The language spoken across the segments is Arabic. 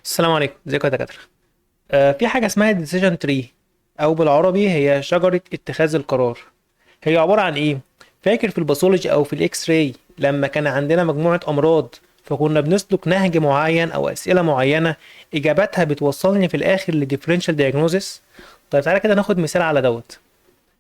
السلام عليكم، ازيكم يا دكاترة؟ في حاجة اسمها decision tree، أو بالعربي هي شجرة اتخاذ القرار. هي عبارة عن إيه؟ فاكر في الباثولوجي أو في الإكس راي لما كان عندنا مجموعة أمراض، فكنا بنسلك نهج معين أو أسئلة معينة إجاباتها بتوصلني في الآخر لديفرنشال دياجنوزس. طيب تعالى كده ناخد مثال على دوت.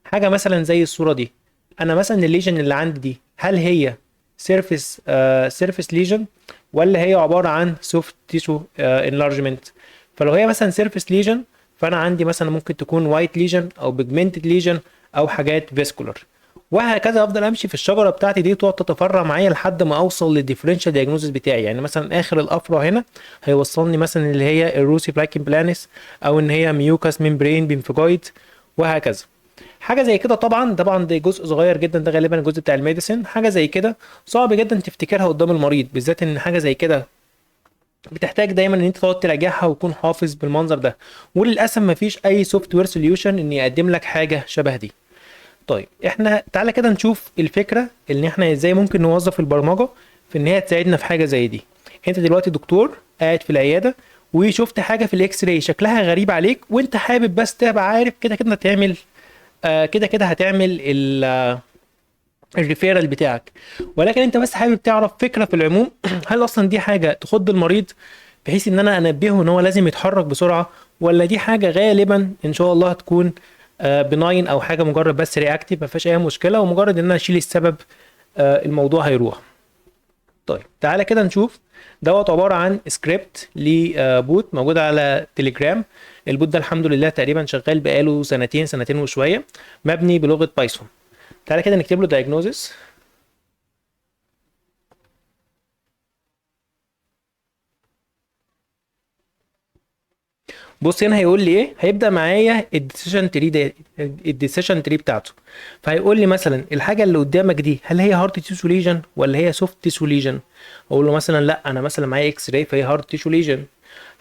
حاجة مثلا زي الصورة دي. أنا مثلا الليجن اللي عندي دي، هل هي سيرفيس ليجن، ولا هي عبارة عن سوفت تيشو انلارجمنت؟ فلو هي مثلا سيرفيس ليجن، فأنا عندي مثلا ممكن تكون وايت ليجن أو بيجمنتد ليجن أو حاجات فيسكولار. وهكذا افضل امشي في الشجره بتاعتي دي، تقعد تتفرع معايا لحد ما اوصل للديفرنشال دياجنوزس بتاعي. يعني مثلا اخر الافرع هنا هيوصلني مثلا اللي هي الروسي بلاكين بلانس، او ان هي ميوكاس ميمبرين بيمفجويد، وهكذا. حاجه زي كده طبعا ده جزء صغير جدا، ده غالبا الجزء بتاع الميديسن. حاجه زي كده صعب جدا تفتكرها قدام المريض، بالذات ان حاجه زي كده بتحتاج دايما ان انت تقعد تراجعها وتكون حافظ بالمنظر ده. وللاسف مفيش اي سوفت وير سوليوشن ان يقدم لك حاجه شبه دي. طيب احنا تعالى كده نشوف الفكره ان احنا ازاي ممكن نوظف البرمجه في ان هي تساعدنا في حاجه زي دي. انت دلوقتي دكتور قاعد في العياده، وشفت حاجه في الاكس راي شكلها غريب عليك، وانت حابب بس تبقى عارف كده كده تعمل كده كده هتعمل الريفيرال بتاعك. ولكن انت بس حابب تعرف فكره في العموم هل اصلا دي حاجه تخض المريض بحيث ان انا انبهه ان هو لازم يتحرك بسرعه، ولا دي حاجه غالبا ان شاء الله هتكون بناين او حاجه مجرد بس رياكتيف ما فيهاش اي مشكله، ومجرد ان انا اشيل السبب الموضوع هيروح. طيب تعالى كده نشوف. دوت عباره عن سكريبت لبوت موجود على تليجرام. البوت ده الحمد لله تقريبا شغال بقاله سنتين وشويه، مبني بلغه بايثون. تعالى كده نكتب له diagnosis. بص هنا هيقول لي ايه، هيبدا معايا الديسيشن تري ده، الديسيشن تري بتاعته. فهيقول لي مثلا الحاجه اللي قدامك دي هل هي هارت تيشو ليجن ولا هي سوفت تيشو ليجن. اقول له مثلا لا، انا مثلا معايا اكس راي فهي هارت تيشو ليجن.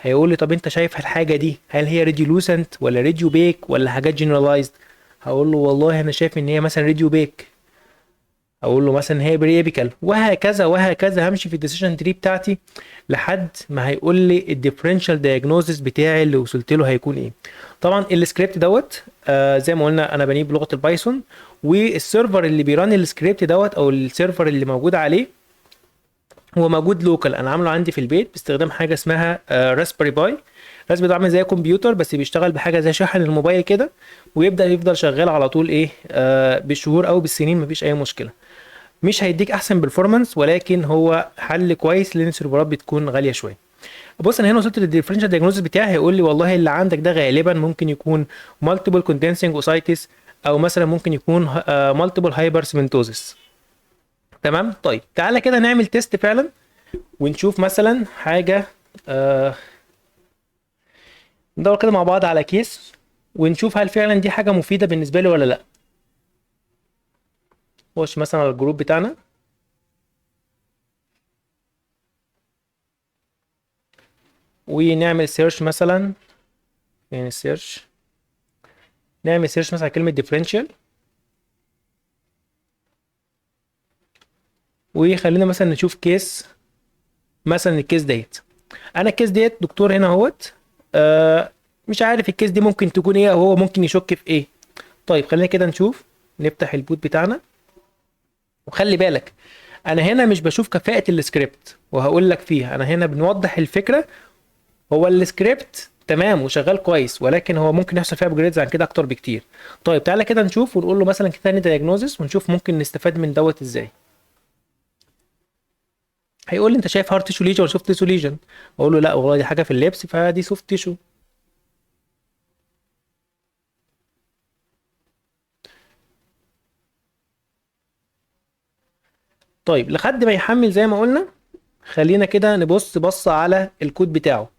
هيقول لي طب انت شايف الحاجه دي هل هي ريديولوسنت ولا ريديو بيك ولا حاجات جنرالايزد. هقول له والله انا شايف ان هي مثلا ريديو بيك. اقول له مثلا هي بريبيكال، وهكذا وهكذا. همشي في الديسيشن تري بتاعتي لحد ما هيقول لي الديفرنشال دايجنوزس بتاعي اللي وصلت له هيكون ايه. طبعا السكريبت دوت زي ما قلنا انا بنيه بلغه البايثون، والسيرفر اللي بيران السكريبت دوت او السيرفر اللي موجود عليه هو موجود لوكال. انا عامله عندي في البيت باستخدام حاجه اسمها راسبري باي. راسبري ده عامل زي كمبيوتر بس بيشتغل بحاجه زي شاحن الموبايل كده، ويبدا يفضل شغال على طول ايه بالشهور او بالسنين، مفيش اي مشكله. مش هيديك احسن performance، ولكن هو حل كويس لان السيرفرات بتكون غاليه شويه. بص انا هنا وصلت للديفرنشال دايجنوستس بتاعي. هيقول لي والله اللي عندك ده غالبا ممكن يكون مالتيبل كوندنسنج اوسايتس، او مثلا ممكن يكون مالتيبل هايبرسمنتوزس. تمام. طيب تعالى كده نعمل تيست فعلا ونشوف مثلا حاجه. آه ندور كده مع بعض على كيس ونشوف هل فعلا دي حاجه مفيده بالنسبه لي ولا لا. خش مثلا على الجروب بتاعنا ونعمل سيرش مثلا. يعني السيرش، نعمل سيرش مثلا على كلمة differential، وخلينا مثلا نشوف كيس. مثلا الكيس ديت، انا الكيس ديت دكتور هنا اهوت. آه مش عارف الكيس دي ممكن تكون ايه، او هو ممكن يشك في ايه. طيب خلينا كده نشوف. نفتح البوت بتاعنا، وخلي بالك انا هنا مش بشوف كفاءة السكريبت، وهقول لك فيها. انا هنا بنوضح الفكرة. هو السكريبت تمام وشغال كويس، ولكن هو ممكن يحصل فيه ابجريدز عن كده اكتر بكتير. طيب تعالى كده نشوف ونقول له مثلا كده تاني دايجنوزس، ونشوف ممكن نستفاد من دوت ازاي. هيقول لي انت شايف هارت تيشو ليجن ولا سوفت تيشو ليجن. اقول له لا والله دي حاجه في اللبس فدي سوفت تيشو. طيب لحد ما يحمل زي ما قلنا، خلينا كده نبص بصه على الكود بتاعه.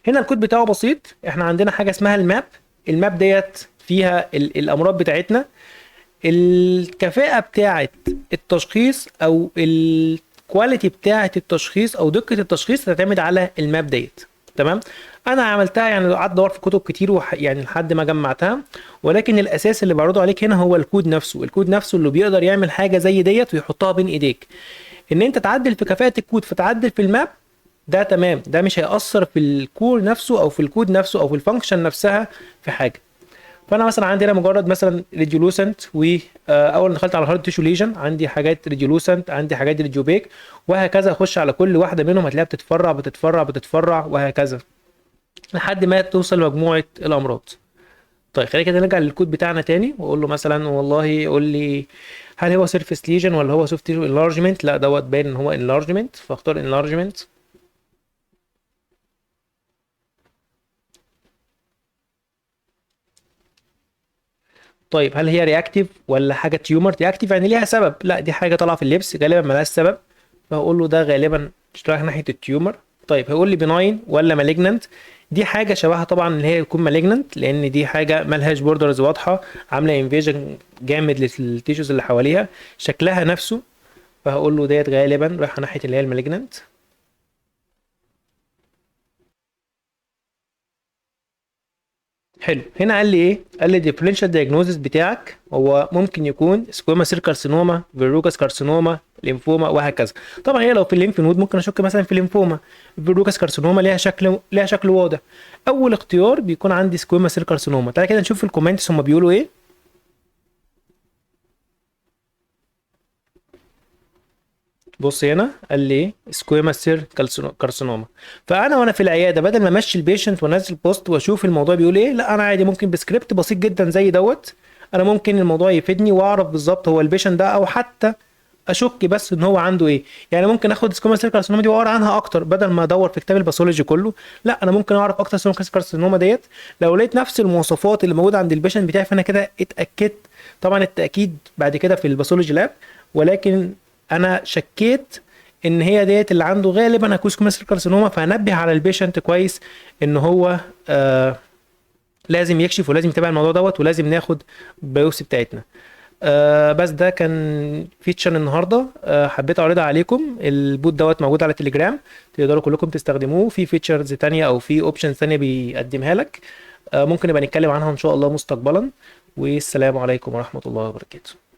هنا الكود بتاعه بسيط. احنا عندنا حاجه اسمها الماب. الماب ديت فيها الامراض بتاعتنا. الكفاءه بتاعه التشخيص او الكواليتي بتاعه التشخيص او دقه التشخيص تعتمد على الماب ديت. تمام. انا عملتها يعني قعدت ادور في كتب كتير يعني لحد ما جمعتها. ولكن الاساس اللي بعرضه عليك هنا هو الكود نفسه. الكود نفسه اللي بيقدر يعمل حاجه زي ديت ويحطها بين ايديك، ان انت تعدل في كفاءه الكود فتعدل في الماب. ده تمام، ده مش هيأثر في الكور نفسه او في الكود نفسه او في الفانكشن نفسها في حاجه. فانا مثلا عندي هنا مجرد مثلا ريديولوسنت، واول ما دخلت على هارد تيشو ليجن عندي حاجات ريديولوسنت، عندي حاجات ريديوبيك، وهكذا اخش على كل واحده منهم هتلاقيها بتتفرع بتتفرع بتتفرع وهكذا لحد ما توصل لمجموعه الامراض. طيب خلينا كده نرجع للكود بتاعنا تاني واقول له مثلا والله قول لي هل هو سيرفيس ليجن ولا هو سوفت تيشو انلارجمنت. لا دوت باين ان هو انلارجمنت، فاختار انلارجمنت. طيب هل هي رياكتيف ولا حاجه تيومر؟ رياكتيف يعني ليها سبب، لا دي حاجه طالعه في اللبس غالبا ملهاش سبب، فهقول له ده غالبا مش رايح ناحيه التيومر. طيب هيقول لي بناين ولا مالجنانت؟ دي حاجه شبهها طبعا اللي هي يكون مالجنانت، لان دي حاجه ملهاش بوردرز واضحه، عامله انفيجن جامد للتيشوز اللي حواليها شكلها نفسه، فهقول له ديت غالبا رايحه ناحيه اللي هي المالجنانت. حلو. هنا قال لي ايه؟ قال لي الديفرنشال دايجنوزس بتاعك هو ممكن يكون سكويما سيل كارسينوما، فيروكاس كارسينوما، ليمفوما وهكذا. طبعا هي لو في الليمف نود ممكن اشك مثلا في ليمفوما. فيروكاس كارسينوما ليها شكل واضح. اول اختيار بيكون عندي سكويما سيل كارسينوما. تعالى كده نشوف في الكومنتس هم بيقولوا ايه. بص هنا قال لي ايه؟ سكويما سيل كارسينوما. فانا وانا في العياده بدل ما امشي البيشنت وانزل بوست واشوف الموضوع بيقول ايه، لا انا عادي ممكن بسكريبت بسيط جدا زي دوت انا ممكن الموضوع يفيدني واعرف بالظبط هو البيشنت ده، او حتى اشك بس ان هو عنده ايه. يعني ممكن اخد سكوما سيل كارسينوما دي واقرا عنها اكتر بدل ما ادور في كتاب الباثولوجي كله. لا انا ممكن اعرف اكتر سكوما سيل كارسينوما ديت، لو لقيت نفس المواصفات اللي موجوده عند البيشنت بتاعي فانا كده اتاكدت. طبعا التاكيد بعد كده في الباثولوجي لاب، ولكن انا شكيت ان هي ديت اللي عنده غالبا هيكون سكوما سيل كارسينوما، فهنبه على البيشنت كويس ان هو لازم يكشف ولازم يتابع الموضوع دوت ولازم ناخد بايوسي بتاعتنا. بس ده كان فيتشر النهارده، حبيت اعرضها عليكم. البوت دوت موجود على تليجرام، تقدروا كلكم تستخدموه. في فيتشرز تانية او في اوبشنز تانية بيقدمها لك، ممكن نبقى نتكلم عنها ان شاء الله مستقبلا. والسلام عليكم ورحمة الله وبركاته.